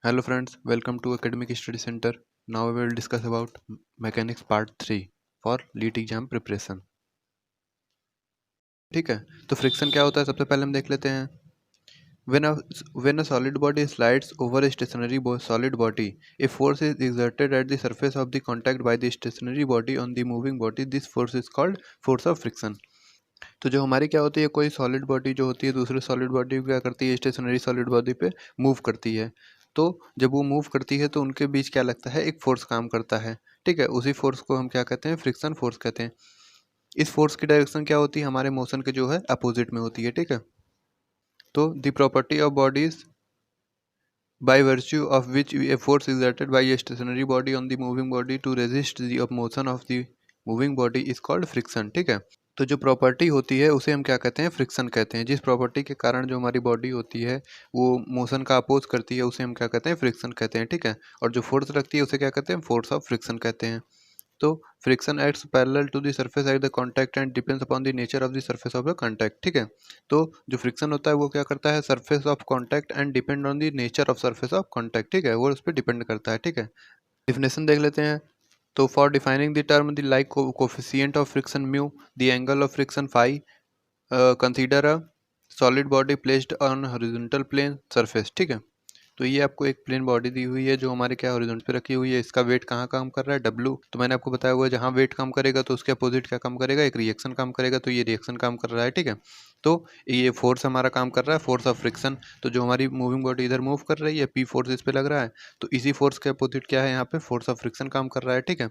Hello friends, welcome to Academic Study Center. Now we will discuss about mechanics part 3 for LEET exam preparation. ठीक है, तो friction क्या होता है सबसे पहले हम देख लेते हैं। When a solid body slides over a stationary solid body, a force is exerted at the surface of the contact by the stationary body on the moving body. This force is called force of friction. तो जो हमारी क्या होती है, कोई solid body जो होती है दूसरे सॉलिड बॉडी को क्या करती है, स्टेशनरी सॉलिड बॉडी पे मूव करती है। तो जब वो मूव करती है तो उनके बीच क्या लगता है, एक फोर्स काम करता है। ठीक है, उसी फोर्स को हम क्या कहते हैं, फ्रिक्शन फोर्स कहते हैं। इस फोर्स की डायरेक्शन क्या होती है, हमारे मोशन के जो है अपोजिट में होती है। ठीक है, तो the property of bodies by virtue of which a force exerted by a stationary body on the moving body to resist the motion of the moving body is called friction। ठीक है, तो जो प्रॉपर्टी होती है उसे हम क्या कहते हैं, फ्रिक्शन कहते हैं। जिस प्रॉपर्टी के कारण जो हमारी बॉडी होती है वो मोशन का अपोज करती है उसे हम क्या कहते हैं, फ्रिक्शन कहते हैं। ठीक है, और जो फोर्स लगती है उसे क्या कहते हैं, फोर्स ऑफ फ्रिक्शन कहते हैं। तो friction acts parallel to the surface at the contact and depends upon the nature of the surface of the contact. ठीक है, तो जो फ्रिक्शन होता है वो क्या करता है, surface of contact and depend on the nature of surface of contact. ठीक है, वो उस पर डिपेंड करता है। ठीक है, डिफिनेशन देख लेते हैं। तो for defining the term the like coefficient of friction mu, the angle of friction phi, consider a solid body placed on horizontal plane surface. ठीक है, तो ये आपको एक प्लेन बॉडी दी हुई है जो हमारे क्या हॉरिजॉन्टल पे रखी हुई है। इसका वेट कहाँ काम कर रहा है, W। तो मैंने आपको बताया हुआ है जहाँ वेट काम करेगा तो उसके अपोजिट क्या काम करेगा, एक रिएक्शन काम करेगा। तो ये रिएक्शन काम कर रहा है। ठीक है, तो ये फोर्स हमारा काम कर रहा है, फोर्स ऑफ फ्रिक्शन। तो जो हमारी मूविंग बॉडी इधर मूव कर रही है, P फोर्स इस पे लग रहा है, तो इसी फोर्स के अपोजिट क्या है, यहाँ पे फोर्स ऑफ फ्रिक्शन काम कर रहा है। ठीक है,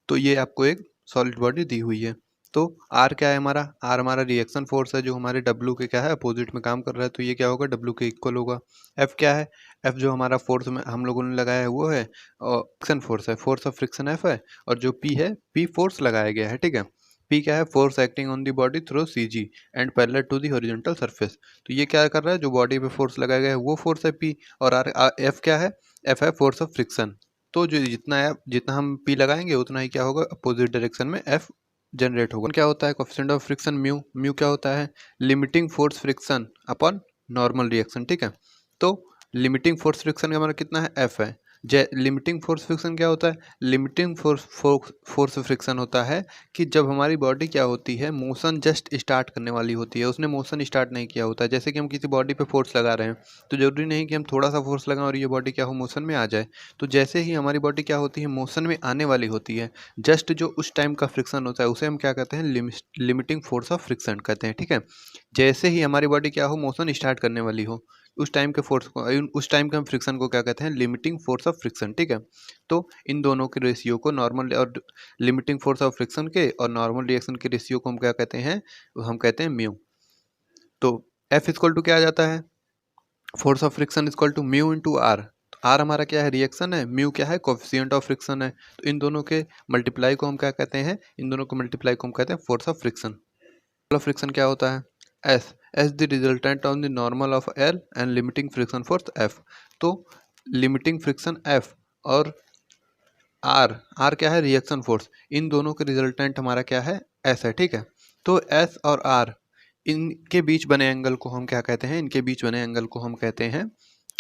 तो ये आपको एक सॉलिड बॉडी दी हुई है। तो आर क्या है हमारा, आर हमारा रिएक्शन फोर्स है जो हमारे डब्ल्यू के क्या है, अपोजिट में काम कर रहा है। तो ये क्या होगा, डब्ल्यू के इक्वल होगा। एफ क्या है, एफ जो हमारा फोर्स में हम लोगों ने लगाया है वो है फ्रिक्शन फोर्स है, फोर्स ऑफ फ्रिक्शन एफ है। और जो पी है, पी फोर्स लगाया गया है। ठीक है, पी क्या है, force acting on the body through C G and parallel to the horizontal surface. तो ये क्या कर रहा है, जो बॉडी पे फोर्स लगाया गया है वो फोर्स है पी। और आर एफ क्या है, एफ है फोर्स ऑफ फ्रिक्शन। तो जो जितना हम पी लगाएंगे उतना ही क्या होगा, अपोजिट डायरेक्शन में एफ जनरेट होगा। क्या होता है coefficient of friction mu, mu क्या होता है, limiting force friction upon normal reaction. ठीक है, तो लिमिटिंग फोर्स फ्रिक्शन का हमारा कितना है, एफ है। लिमिटिंग फोर्स फ्रिक्शन क्या होता है, लिमिटिंग फोर्स फ्रिक्शन होता है कि जब हमारी बॉडी क्या होती है, मोशन जस्ट स्टार्ट करने वाली होती है, उसने मोशन स्टार्ट नहीं किया होता है। जैसे कि हम किसी बॉडी पे फोर्स लगा रहे हैं तो जरूरी नहीं कि हम थोड़ा सा फोर्स लगाएं और ये बॉडी क्या हो, मोशन में आ जाए। तो जैसे ही हमारी बॉडी क्या होती है, मोशन में आने वाली होती है, जस्ट जो उस टाइम का फ्रिक्शन होता है उसे हम क्या कहते हैं, लिमिटिंग फोर्स ऑफ फ्रिक्शन कहते हैं। ठीक है, जैसे ही हमारी बॉडी क्या हो, मोशन स्टार्ट करने वाली हो, उस टाइम के फोर्स को, उस टाइम के हम फ्रिक्शन को क्या कहते हैं, लिमिटिंग फोर्स ऑफ फ्रिक्शन। ठीक है, तो इन दोनों के रेशियो को, नॉर्मल और लिमिटिंग फोर्स ऑफ फ्रिक्शन के और नॉर्मल रिएक्शन के रेशियो को हम क्या कहते हैं, हम कहते हैं म्यू। तो F इक्वल टू क्या आ जाता है, force of friction equal to mu into R. R हमारा क्या है, रिएक्शन है, म्यू क्या है, कोफिशिएंट ऑफ फ्रिक्शन है। तो इन दोनों के मल्टीप्लाई को हम क्या कहते हैं, इन दोनों को मल्टीप्लाई को हम कहते हैं force of friction. Of friction क्या होता है, S, S the resultant on the normal of L and limiting friction force F. तो लिमिटिंग फ्रिक्शन एफ और आर, आर क्या है, रिएक्शन फोर्स, इन दोनों के रिजल्टेंट हमारा क्या है, एस है। ठीक है, तो एस और आर, इनके बीच बने एंगल को हम क्या कहते हैं, इनके बीच बने एंगल को हम कहते हैं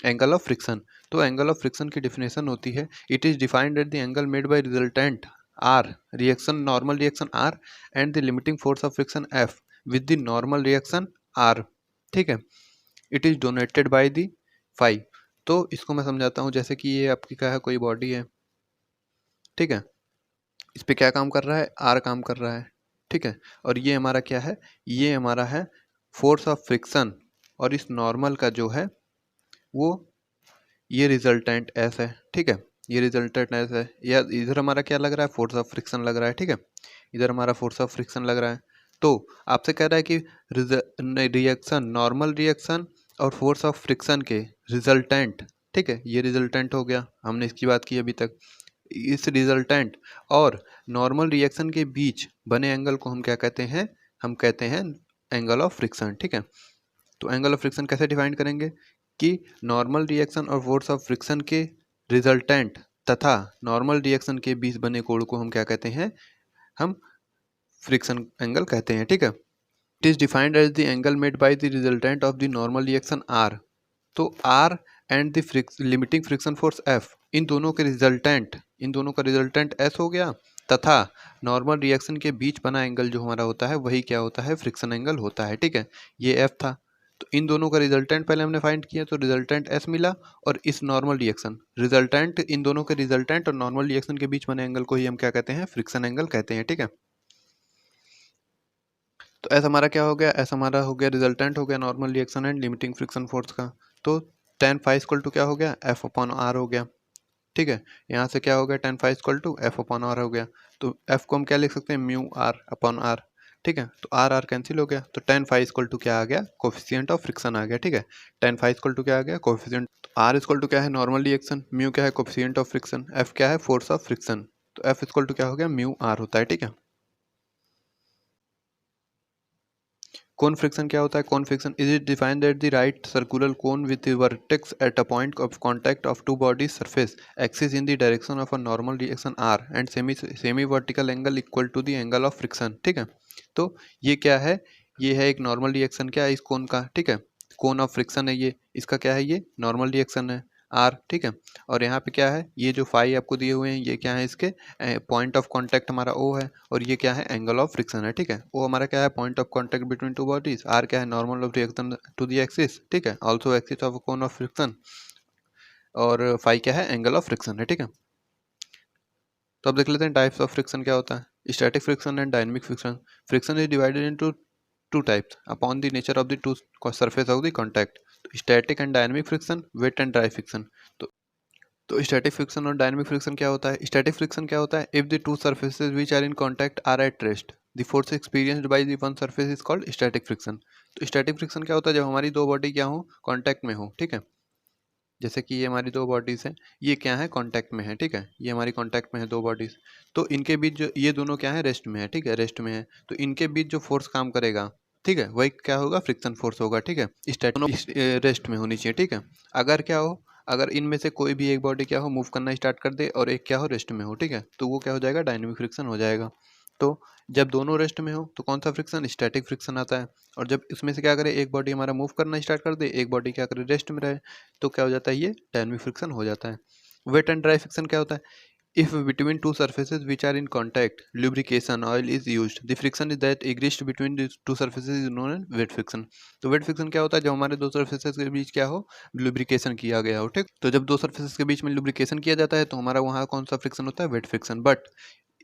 एंगल ऑफ फ्रिक्शन। तो एंगल ऑफ फ्रिक्शन की डिफिनेशन होती है, it is defined at the angle made by resultant R, reaction normal reaction R and the limiting force of friction F with the normal reaction R. ठीक है, it is donated by the phi. तो इसको मैं समझाता हूँ, जैसे कि ये आपकी क्या है, कोई बॉडी है। ठीक है, इस पे क्या काम कर रहा है, आर काम कर रहा है। ठीक है, और ये हमारा क्या है, ये हमारा है फोर्स ऑफ फ्रिक्शन, और इस नॉर्मल का जो है वो ये रिजल्टेंट एस है। ठीक है, ये रिजल्टेंट एस है, या इधर हमारा क्या लग रहा है, फोर्स ऑफ फ्रिक्शन लग रहा है। ठीक है, इधर हमारा फोर्स ऑफ फ्रिक्शन लग रहा है। तो आपसे कह रहा है कि रिएक्शन, नॉर्मल रिएक्शन और फोर्स ऑफ फ्रिक्शन के रिजल्टेंट। ठीक है, ये रिजल्टेंट हो गया, हमने इसकी बात की अभी तक। इस रिजल्टेंट और नॉर्मल रिएक्शन के बीच बने एंगल को हम क्या कहते हैं, हम कहते हैं एंगल ऑफ फ्रिक्शन। ठीक है, तो एंगल ऑफ फ्रिक्शन कैसे डिफाइन करेंगे कि नॉर्मल रिएक्शन और फोर्स ऑफ फ्रिक्शन के रिजल्टेंट तथा नॉर्मल रिएक्शन के बीच बने कोण को हम क्या कहते हैं, हम फ्रिक्शन एंगल कहते हैं। ठीक है, it is defined as the angle made by the resultant of the normal reaction R. तो R and the limiting friction force F, इन दोनों का रिजल्टेंट S हो गया, तथा नॉर्मल रिएक्शन के बीच बना एंगल जो हमारा होता है वही क्या होता है, फ्रिक्शन एंगल होता है। ठीक है, ये F था। तो इन दोनों का रिजल्टेंट पहले हमने फाइंड किया, तो रिजल्टेंट S मिला, और इस नॉर्मल रिएक्शन रिजल्टेंट, इन दोनों के रिजल्टेंट और नॉर्मल रिएक्शन के बीच बने एंगल को ही हम क्या कहते हैं, फ्रिक्शन एंगल कहते हैं। ठीक है, तो ऐसा हमारा क्या हो गया, ऐसा हमारा हो गया रिजल्टेंट हो गया normal reaction and limiting friction force का। तो tan फाइव इक्वल टू क्या हो गया, F अपॉन आर हो गया। ठीक है, यहाँ से क्या हो गया, tan five equal to F upon R हो गया। तो F को हम क्या लिख सकते हैं, म्यू आर अपॉन आर। ठीक है, तो आर आर कैंसिल हो गया, तो tan फाइव इक्वल टू क्या आ गया, कोफिशिएंट ऑफ फ्रिक्शन आ गया। ठीक है, tan फाइव इक्वल टू क्या आ गया, कोफिशिएंट। आर इक्वल टू क्या है, नॉर्मल रिएक्शन, म्यू क्या है, कोफिशिएंट ऑफ फ्रिक्शन, एफ क्या है, फोर्स ऑफ फ्रिक्शन। तो एफ इक्वल टू क्या हो गया, म्यू आर होता है। ठीक है, कोन फ्रिक्शन क्या होता है, cone friction is it defined that the right circular cone with the vertex at a point of contact of two bodies surface axis in the direction of a normal reaction R and semi vertical angle equal to the angle of friction. ठीक है, तो ये क्या है, ये है एक normal reaction क्या है इस कोन का। ठीक है, कोन ऑफ फ्रिक्शन है ये, इसका क्या है, ये नॉर्मल रिएक्शन है आर। ठीक है, और यहाँ पे क्या है, ये जो फाई आपको दिए हुए हैं ये क्या है, इसके पॉइंट ऑफ कांटेक्ट हमारा ओ है, और ये क्या है, एंगल ऑफ फ्रिक्शन है। ठीक है, ओ हमारा क्या है, point of contact between two bodies, R क्या है, normal of reaction to the axis. ठीक है, also axis of cone of friction, और फाई क्या है, एंगल ऑफ फ्रिक्शन है। ठीक है, तो अब देख लेते हैं टाइप्स ऑफ फ्रिक्शन क्या होता है, static friction and dynamic friction. Friction is divided into two types upon the nature of the two surface of the contact, तो static and dynamic friction, wet and dry friction। तो static friction और dynamic friction क्या होता है, static friction क्या होता है, if the two surfaces which are in contact are at rest the force experienced by the one surface is called static friction. तो static friction क्या होता है, जब हमारी दो बॉडी क्या हो, कांटेक्ट में हो। ठीक है, जैसे कि ये हमारी दो बॉडीज हैं, ये क्या है, कांटेक्ट में है। ठीक है, ये हमारी कांटेक्ट में है दो बॉडीज, तो इनके बीच जो ये दोनों क्या है, रेस्ट में है। ठीक है, रेस्ट में है, तो इनके बीच जो फोर्स काम करेगा, ठीक है, वही क्या होगा, फ्रिक्शन फोर्स होगा। ठीक है, स्टैटिक रेस्ट में होनी चाहिए। ठीक है, अगर क्या हो, अगर इनमें से कोई भी एक बॉडी क्या हो, मूव करना स्टार्ट कर दे और एक क्या हो, रेस्ट में हो, ठीक है, तो वो क्या हो जाएगा, डायनेमिक फ्रिक्शन हो जाएगा। तो जब दोनों रेस्ट में हो तो कौन सा फ्रिक्शन, स्टैटिक फ्रिक्शन आता है। और जब इसमें से क्या करे, एक बॉडी हमारा मूव करना स्टार्ट कर दे, एक बॉडी क्या करे, रेस्ट में रहे, तो क्या हो जाता है, ये डायनेमिक फ्रिक्शन हो जाता है। वेट एंड ड्राई फ्रिक्शन क्या होता है, if between two surfaces which are in contact lubrication oil is used, the friction is that exists between the two surfaces is known as wet friction। तो wet friction क्या होता है, जब हमारे दो surfaces के बीच क्या हो, lubrication किया गया हो। ठीक, तो जब दो surfaces के बीच में lubrication किया जाता है तो हमारा वहाँ कौन सा friction होता है, wet friction। But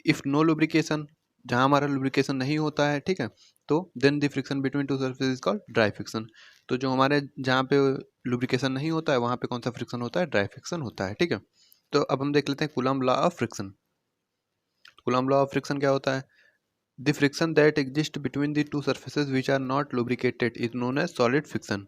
if no lubrication, जहाँ हमारा lubrication नहीं होता है, ठीक है, तो then the friction between two surfaces is called dry friction। तो जो हमारे जहाँ पे lubrication नहीं होता है वहाँ पे कौन सा friction होता है, dry friction होता है। ठीक है, तो अब हम देख लेते हैं Coulomb law of friction. Coulomb law of friction क्या होता है, the friction that exist between the two surfaces which are not lubricated is known as solid friction.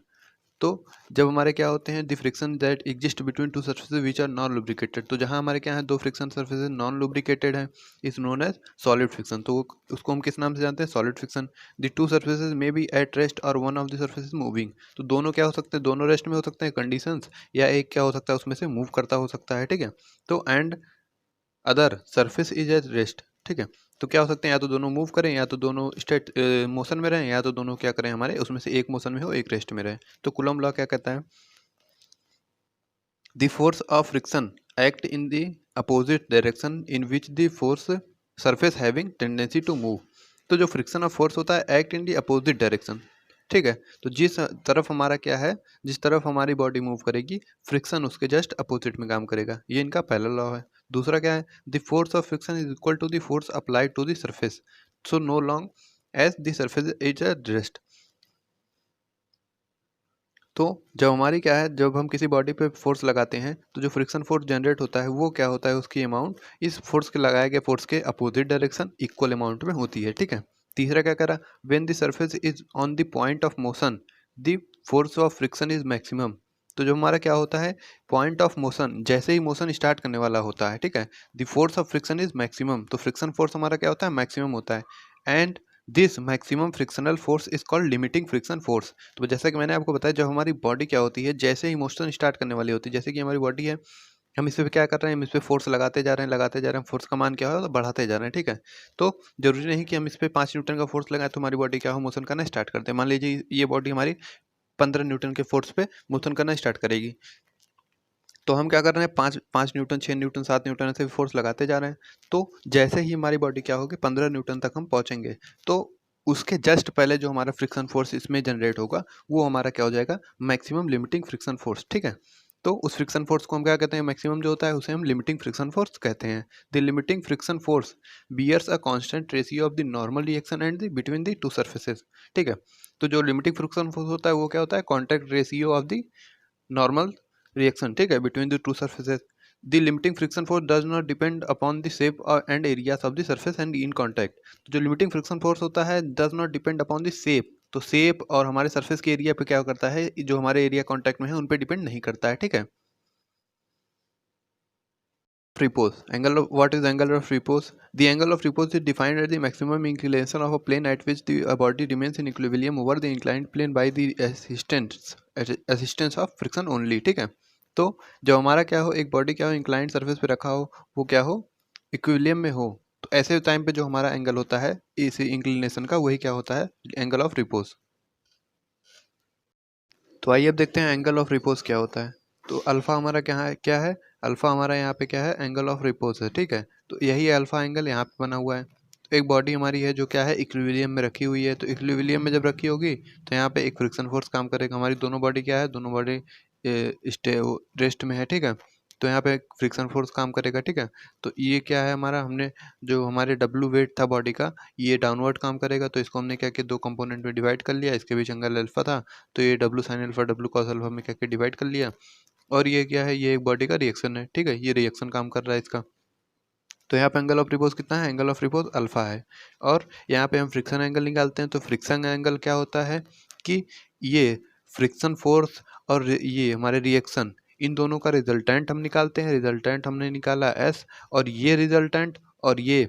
तो जब हमारे क्या होते हैं, the friction that exist between two surfaces which are non lubricated, तो जहां हमारे क्या है, दो फ्रिक्शन सर्फेसेज नॉन लुब्रिकेटेड है, is known as solid friction. तो उसको हम किस नाम से जानते हैं, solid friction. The two surfaces may be at rest और one of the surface is moving, तो दोनों क्या हो सकते हैं, दोनों रेस्ट में हो सकते हैं कंडीशंस, या एक क्या हो सकता है उसमें से मूव करता हो सकता है। ठीक है, तो and other surface is at rest. ठीक है, तो क्या हो सकते हैं, या तो दोनों मूव करें, या तो दोनों स्टेट मोशन में रहें, या तो दोनों क्या करें, हमारे उसमें से एक मोशन में हो, एक रेस्ट में रहे। तो कूलम्ब लॉ क्या कहता है, the force of friction act in the opposite direction in which the force surface having tendency to move. तो जो फ्रिक्शन ऑफ फोर्स होता है, act in the opposite direction. ठीक है, तो जिस तरफ हमारा क्या है, जिस तरफ हमारी बॉडी मूव करेगी, फ्रिक्शन उसके जस्ट अपोजिट में काम करेगा, ये इनका पहला लॉ है। दूसरा क्या है, the force of friction is equal to the force applied to the surface, so no long as the surface is at rest. तो जब हमारी क्या है, जब हम किसी बॉडी पे फोर्स लगाते हैं तो जो फ्रिक्शन फोर्स जनरेट होता है वो क्या होता है, उसकी अमाउंट इस फोर्स के लगाए गए फोर्स के अपोजिट डायरेक्शन इक्वल अमाउंट में होती है। ठीक है, तीसरा क्या करा, when the surface is on the point of motion the force of friction is maximum. तो जो हमारा क्या होता है, पॉइंट ऑफ मोशन, जैसे ही मोशन स्टार्ट करने वाला होता है, ठीक है, the force of friction is maximum, तो फ्रिक्शन फोर्स हमारा क्या होता है, मैक्सिमम होता है। And this maximum frictional force is called limiting friction force. तो जैसा कि मैंने आपको बताया, जब हमारी बॉडी क्या होती है, जैसे ही मोशन स्टार्ट करने वाली होती है, जैसे कि हमारी बॉडी है, हम इस पे क्या कर रहे हैं, हम इस पे फोर्स लगाते जा रहे हैं, लगाते जा रहे हैं, फोर्स का मान क्या हो, तो बढ़ाते जा रहे हैं। ठीक है, तो जरूरी नहीं कि हम इस पे 5 न्यूटन का फोर्स लगाए तो हमारी बॉडी क्या हो, मोशन करना स्टार्ट करते हैं। मान लीजिए ये बॉडी हमारी 15 न्यूटन के फोर्स पे मोशन करना स्टार्ट करेगी, तो हम क्या कर रहे हैं, 5 न्यूटन, 6 न्यूटन, 7 न्यूटन ऐसे फोर्स लगाते जा रहे हैं। तो जैसे ही हमारी बॉडी क्या होगी, 15 न्यूटन तक हम पहुंचेंगे, तो उसके जस्ट पहले जो हमारा फ्रिक्शन फोर्स इसमें जनरेट होगा वो हमारा क्या हो जाएगा, मैक्सिमम लिमिटिंग फ्रिक्शन फोर्स। ठीक है, तो उस फ्रिक्शन फोर्स को हम क्या कहते हैं, मैक्सिमम जो होता है उसे हम लिमिटिंग फ्रिक्शन फोर्स कहते हैं। The limiting friction force bears a constant ratio of the normal reaction and the between the two surfaces. ठीक है, तो जो लिमिटिंग फ्रिक्शन फोर्स होता है वो क्या होता है, contact ratio of the normal reaction, ठीक है, between the two surfaces. The limiting friction force does not depend upon the shape and areas of the surface and in contact. तो जो लिमिटिंग फ्रिक्शन फोर्स होता है does not depend upon the shape, तो shape और हमारे surface के area पे क्या करता है, जो हमारे एरिया कॉन्टैक्ट में है उन पे डिपेंड नहीं करता है। ठीक है, repose. Angle of what is angle of repose? The angle of repose is defined as the maximum inclination of a plane at which the body remains in equilibrium over the inclined plane by the assistance of friction only. ठीक है, तो जब हमारा क्या हो, एक body क्या हो, इंक्लाइंड सरफेस पे रखा हो, वो क्या हो, इक्विलिब्रियम में हो, तो ऐसे टाइम पे जो हमारा एंगल होता है इस इंक्लिनेशन का, वही क्या होता है, एंगल ऑफ रिपोज। तो आइए अब देखते हैं एंगल ऑफ रिपोज क्या होता है। तो अल्फा हमारा क्या है, अल्फा हमारा यहाँ पे क्या है, एंगल ऑफ रिपोज है। ठीक है, तो यही अल्फा एंगल यहाँ पे बना हुआ है। तो एक बॉडी हमारी है जो क्या है, इक्विलिब्रियम में रखी हुई है। तो इक्विलिब्रियम में जब रखी होगी तो यहाँ पे एक फ्रिक्शन फोर्स काम करेगा। हमारी दोनों बॉडी क्या है, दोनों बॉडी स्टे रेस्ट में है। ठीक है, तो यहाँ पे फ्रिक्शन फोर्स काम करेगा। ठीक है, तो ये क्या है हमारा, हमने जो हमारे डब्लू वेट था बॉडी का, ये डाउनवर्ड काम करेगा। तो इसको हमने क्या किया, दो कंपोनेंट में डिवाइड कर लिया। इसके बीच एंगल अल्फा था, तो ये W sine alpha W cos alpha में क्या किया, डिवाइड कर लिया। और ये क्या है, ये एक बॉडी का रिएक्शन है। ठीक है, ये रिएक्शन काम कर रहा है इसका। तो यहाँ पे एंगल ऑफ रिपोज कितना है, एंगल ऑफ रिपोज अल्फा है। और यहाँ पे हम फ्रिक्शन एंगल निकालते हैं। तो फ्रिक्शन एंगल क्या होता है कि ये फ्रिक्शन फोर्स और ये हमारे रिएक्शन, इन दोनों का रिजल्टेंट हम निकालते हैं। रिजल्टेंट हमने निकाला एस, और ये रिजल्टेंट और ये,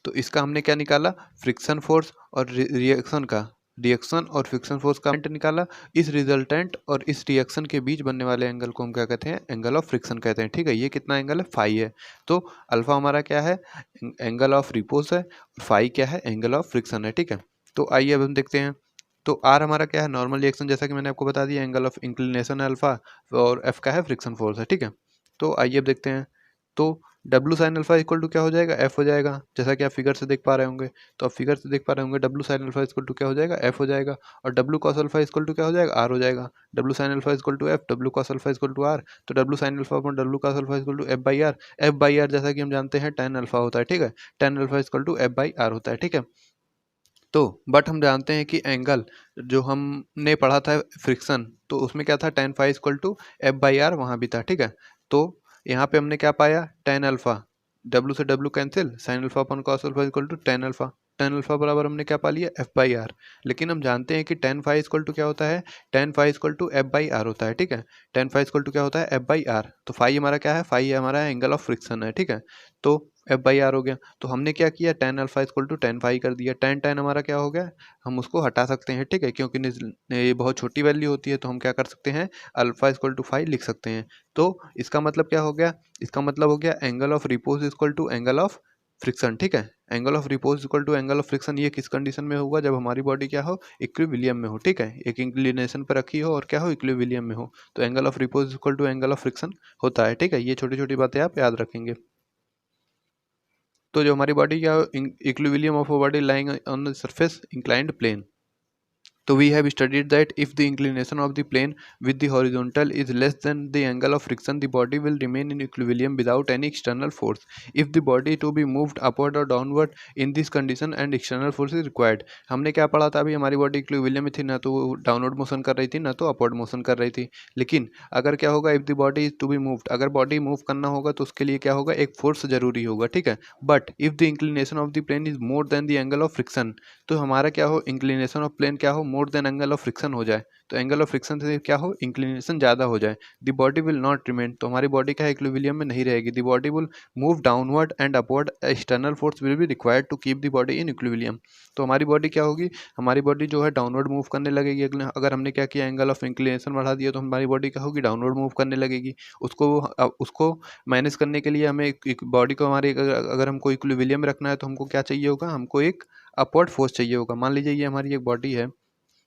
तो इसका हमने क्या निकाला, फ्रिक्शन फोर्स और रिएक्शन का, रिएक्शन और फ्रिक्शन फोर्स का निकाला। इस रिजल्टेंट और इस रिएक्शन के बीच बनने वाले एंगल को हम क्या कहते हैं, एंगल ऑफ फ्रिक्शन कहते हैं। ठीक है, ये कितना एंगल है, फाई है। तो अल्फा हमारा क्या है, एंगल ऑफ रिपोज है, और फाई क्या है, एंगल ऑफ फ्रिक्शन है। ठीक है, तो आइए अब हम देखते हैं। तो आर हमारा क्या है, नॉर्मल रिएक्शन, जैसा कि मैंने आपको बता दिया, एंगल ऑफ इंक्लिनेशन है अल्फा, और एफ का है फ्रिक्शन फोर्स है। ठीक है, तो आइए अब देखते हैं। तो W sine alpha equal to क्या हो जाएगा, एफ हो जाएगा, जैसा कि आप फिगर से देख पा रहे होंगे। तो आप फिगर से देख पा रहे होंगे, W sine alpha equal to क्या हो जाएगा, एफ हो जाएगा। और W cos alpha equal to क्या हो जाएगा, आर हो जाएगा। W sine alpha equal to F, W cos alpha equal to R. तो W sine alpha upon W cos alpha equal to F by R. F by R जैसा कि हम जानते हैं टेन अल्फा होता है। ठीक है, tan alpha equal to F by R होता है। ठीक है, तो बट हम जानते हैं कि एंगल जो हमने पढ़ा था फ्रिक्शन, तो उसमें क्या था, tan five equal to F by R वहाँ भी था। ठीक है, तो यहाँ पे हमने क्या पाया, टेन अल्फा, डब्लू से W cancel, sine alpha upon cos alpha equal to tan alpha. Tan alpha बराबर हमने क्या पा लिया, एफ बाई आर। लेकिन हम जानते हैं कि टेन फाइव इक्वल टू क्या होता है, tan five equal to F by R होता है। ठीक है, टेन फाइव इक्वल टू क्या होता है, एफ बाई आर। तो फाइव हमारा क्या है, फाइव हमारा एंगल ऑफ फ्रिक्शन है। ठीक है, तो एफ बाई आर हो गया। तो हमने क्या किया, tan alpha equal to tan five कर दिया। टेन टेन हमारा क्या हो गया, हम उसको हटा सकते हैं। ठीक है, क्योंकि ये बहुत छोटी वैल्यू होती है, तो हम क्या कर सकते हैं, अल्फा इक्वल टू फाइव लिख सकते हैं। तो इसका मतलब क्या हो गया, इसका मतलब हो गया angle of repose equal to angle of friction. ठीक है, angle of repose equal to angle of friction, ये किस कंडीशन में होगा, जब हमारी बॉडी क्या हो, इक्विलिब्रियम में हो। ठीक है, एक इंक्लिनेशन पर रखी हो और क्या हो, इक्विलिब्रियम में हो, तो angle of repose equal to angle of friction होता है। ठीक है, ये छोटी छोटी बातें आप याद रखेंगे। तो जो हमारी बॉडी क्या, equilibrium of a body lying on the surface inclined plane. So we have studied that if the inclination of the plane with the horizontal is less than the angle of friction, the body will remain in equilibrium without any external force. If the body to be moved upward or downward in this condition and external force is required. हमने क्या पढ़ा था अभी, हमारी body equilibrium में थी, ना तो डाउनवर्ड मोशन कर रही थी ना तो अपवर्ड मोशन कर रही थी। लेकिन अगर क्या होगा, if the body is to be moved, अगर बॉडी मूव करना होगा तो उसके लिए क्या होगा, एक फोर्स जरूरी होगा। ठीक है, but if the inclination of the plane is more than the angle of friction, तो हमारा क्या हो, इंक्लिनेशन ऑफ प्लेन क्या हो, more than angle of friction हो जाए, तो एंगल ऑफ फ्रिक्शन से क्या हो, इंक्लिनेशन ज़्यादा हो जाए, the body will not remain, तो हमारी बॉडी क्या है, इक्विलिब्रियम में नहीं रहेगी। The body will move downward and upward, external force will be required to keep the body in equilibrium. तो हमारी बॉडी क्या होगी, हमारी बॉडी जो है डाउनवर्ड मूव करने लगेगी। अगर हमने क्या किया, एंगल ऑफ इंक्लिनेशन बढ़ा दिया, तो हमारी बॉडी क्या होगी, डाउनवर्ड मूव करने लगेगी। उसको मैनेज करने के लिए हमें एक बॉडी को, हमारे अगर हमको इक्विलिब्रियम में रखना है, तो हमको क्या चाहिए होगा, हमको एक अपवर्ड फोर्स चाहिए होगा। मान लीजिए ये हमारी एक बॉडी है,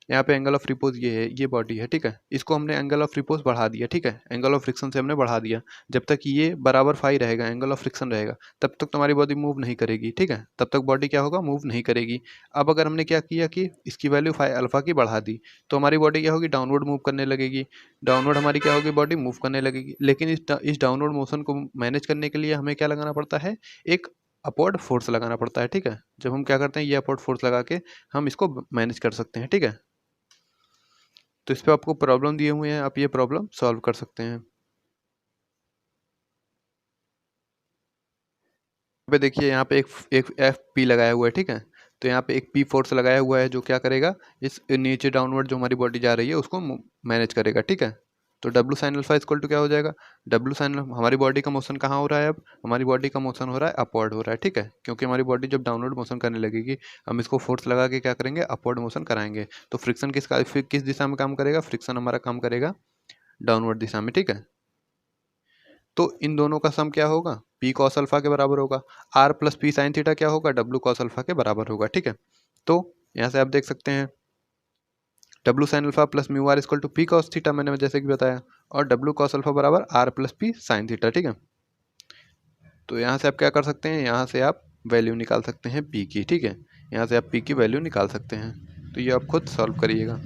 यहाँ पे एंगल ऑफ रिपोज ये है, ये बॉडी है, ठीक है। इसको हमने एंगल ऑफ रिपोज बढ़ा दिया, ठीक है, एंगल ऑफ फ्रिक्शन से हमने बढ़ा दिया। जब तक ये बराबर फाई रहेगा, एंगल ऑफ फ्रिक्शन रहेगा, तब तक तुम्हारी बॉडी मूव नहीं करेगी, ठीक है, तब तक बॉडी क्या होगा, मूव नहीं करेगी। अब अगर हमने क्या किया कि इसकी वैल्यू फाई अल्फा की बढ़ा दी, तो हमारी बॉडी क्या होगी, डाउनवर्ड मूव करने लगेगी। डाउनवर्ड हमारी क्या होगी, बॉडी मूव करने लगेगी। लेकिन इस डाउनवर्ड मोशन को मैनेज करने के लिए हमें क्या लगाना पड़ता है, एक अपवर्ड फोर्स लगाना पड़ता है, ठीक है। जब हम क्या करते हैं, ये अपवर्ड फोर्स लगा के हम इसको मैनेज कर सकते हैं, ठीक है। तो इस पे आपको प्रॉब्लम दिए हुए हैं, आप ये प्रॉब्लम सॉल्व कर सकते हैं। पे देखिए यहाँ पे एक एफ पी लगाया हुआ है, ठीक है। तो यहाँ पे एक पी फोर्स लगाया हुआ है जो क्या करेगा, इस नीचे डाउनवर्ड जो हमारी बॉडी जा रही है उसको मैनेज करेगा, ठीक है। तो W sine alpha equal to क्या हो जाएगा, डब्ल्यू साइन, हमारी बॉडी का मोशन कहाँ हो रहा है, अब हमारी बॉडी का मोशन हो रहा है अपवर्ड हो रहा है, ठीक है। क्योंकि हमारी बॉडी जब डाउनवर्ड मोशन करने लगेगी, हम इसको फोर्स लगा के क्या करेंगे, अपवर्ड मोशन कराएंगे। तो फ्रिक्शन किस दिशा में काम करेगा, फ्रिक्शन हमारा काम करेगा डाउनवर्ड दिशा में, ठीक है। तो इन दोनों का सम क्या होगा, पी कॉस अल्फा के बराबर होगा। R plus P sine theta क्या होगा, डब्ल्यू कॉस अल्फा के बराबर होगा, ठीक है। तो यहाँ से आप देख सकते हैं W sine alpha plus mu R equal to P cos theta, मैंने जैसे कि बताया, और डब्ल्यू कॉस अल्फा बराबर R plus P sine theta, ठीक है। तो यहाँ से आप क्या कर सकते हैं, यहाँ से आप वैल्यू निकाल सकते हैं पी की, ठीक है। यहाँ से आप पी की वैल्यू निकाल सकते हैं। तो ये आप खुद सॉल्व करिएगा।